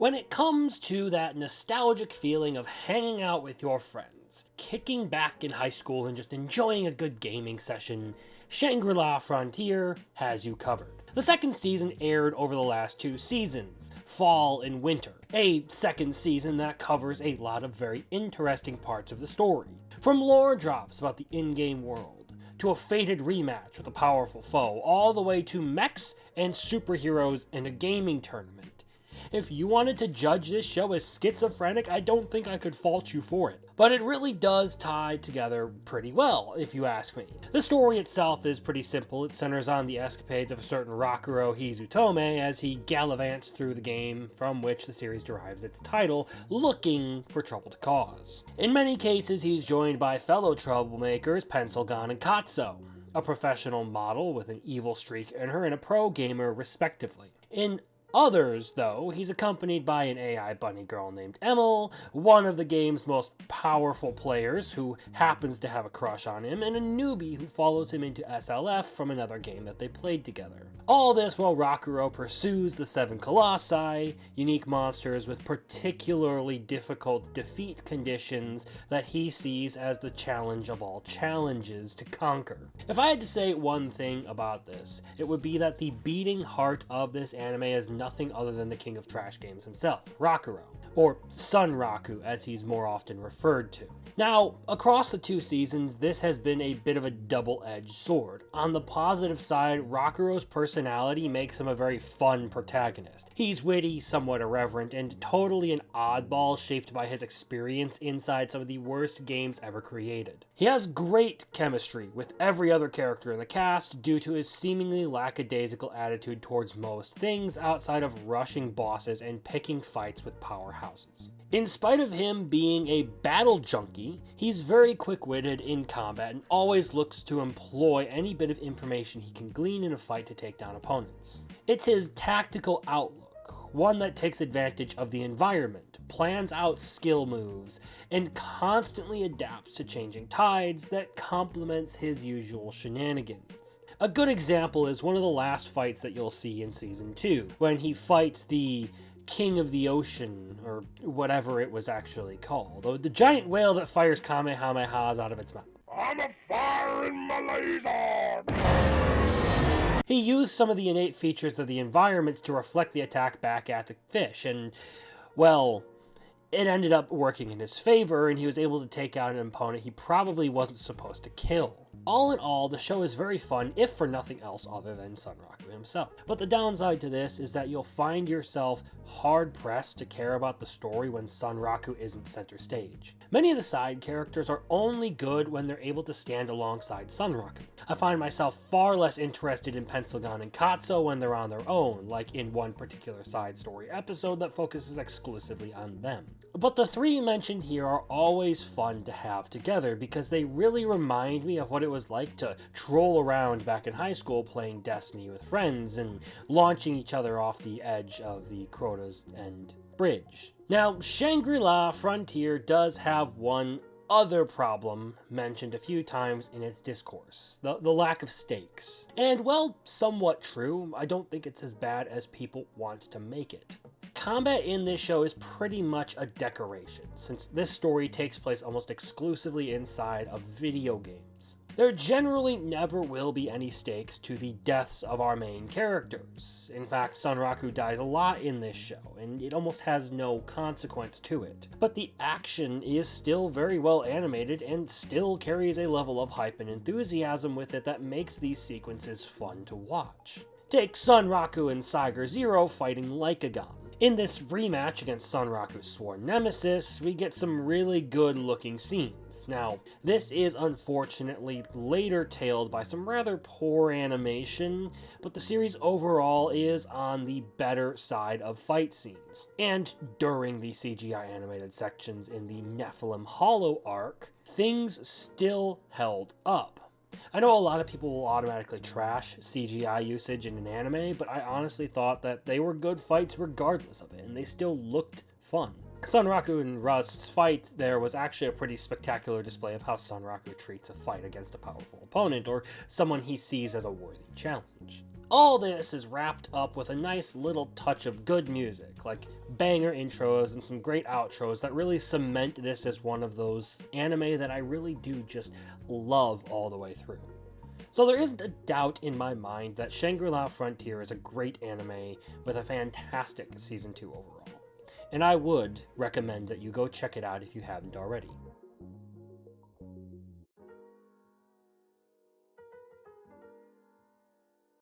When it comes to that nostalgic feeling of hanging out with your friends, kicking back in high school and just enjoying a good gaming session, Shangri-La Frontier has you covered. The second season aired over the last 2 seasons, fall and winter, a second season that covers a lot of very interesting parts of the story. From lore drops about the in-game world, to a fated rematch with a powerful foe, all the way to mechs and superheroes and a gaming tournament. If you wanted to judge this show as schizophrenic, I don't think I could fault you for it. But it really does tie together pretty well, if you ask me. The story itself is pretty simple. It centers on the escapades of a certain Rakuro Hizutome as he gallivants through the game from which the series derives its title, looking for trouble to cause. In many cases, he's joined by fellow troublemakers Pencilgon and Katso, a professional model with an evil streak in her and a pro gamer respectively. In others, though, he's accompanied by an AI bunny girl named Emil, one of the game's most powerful players who happens to have a crush on him, and a newbie who follows him into SLF from another game that they played together. All this while Rakuro pursues the 7 Colossi, unique monsters with particularly difficult defeat conditions that he sees as the challenge of all challenges to conquer. If I had to say one thing about this, it would be that the beating heart of this anime is nothing other than the king of trash games himself, Rakuro, or Sunraku as he's more often referred to. Now, across the 2 seasons, this has been a bit of a double-edged sword. On the positive side, Rakuro's personality makes him a very fun protagonist. He's witty, somewhat irreverent, and totally an oddball shaped by his experience inside some of the worst games ever created. He has great chemistry with every other character in the cast due to his seemingly lackadaisical attitude towards most things outside of rushing bosses and picking fights with powerhouses. In spite of him being a battle junkie, he's very quick-witted in combat and always looks to employ any bit of information he can glean in a fight to take down opponents. It's his tactical outlook, one that takes advantage of the environment, plans out skill moves, and constantly adapts to changing tides that complements his usual shenanigans. A good example is one of the last fights that you'll see in Season 2, when he fights the King of the Ocean, or whatever it was actually called. The giant whale that fires Kamehamehas out of its mouth. I'm a firing my laser! He used some of the innate features of the environments to reflect the attack back at the fish, and, well, it ended up working in his favor, and he was able to take out an opponent he probably wasn't supposed to kill. All in all, the show is very fun, if for nothing else other than Sunraku himself. But the downside to this is that you'll find yourself hard-pressed to care about the story when Sunraku isn't center stage. Many of the side characters are only good when they're able to stand alongside Sunraku. I find myself far less interested in Pencilgon and Katso when they're on their own, like in one particular side story episode that focuses exclusively on them. But the 3 mentioned here are always fun to have together because they really remind me of what it was like to troll around back in high school playing Destiny with friends and launching each other off the edge of the Crota's End Bridge. Now, Shangri-La Frontier does have one other problem mentioned a few times in its discourse, the lack of stakes. And, well, somewhat true. I don't think it's as bad as people want to make it. Combat in this show is pretty much a decoration, since this story takes place almost exclusively inside of video games. There generally never will be any stakes to the deaths of our main characters. In fact, Sunraku dies a lot in this show, and it almost has no consequence to it. But the action is still very well animated and still carries a level of hype and enthusiasm with it that makes these sequences fun to watch. Take Sunraku and Saiger Zero fighting Lycagon. In this rematch against Sunraku's sworn nemesis, we get some really good looking scenes. Now, this is unfortunately later tailed by some rather poor animation, but the series overall is on the better side of fight scenes. And during the CGI animated sections in the Nephilim Hollow arc, things still held up. I know a lot of people will automatically trash CGI usage in an anime, but I honestly thought that they were good fights regardless of it, and they still looked fun. Sunraku and Rust's fight there was actually a pretty spectacular display of how Sunraku treats a fight against a powerful opponent, or someone he sees as a worthy challenge. All this is wrapped up with a nice little touch of good music, like banger intros and some great outros that really cement this as one of those anime that I really do just love all the way through. So there isn't a doubt in my mind that Shangri-La Frontier is a great anime with a fantastic Season 2 overall. And I would recommend that you go check it out if you haven't already.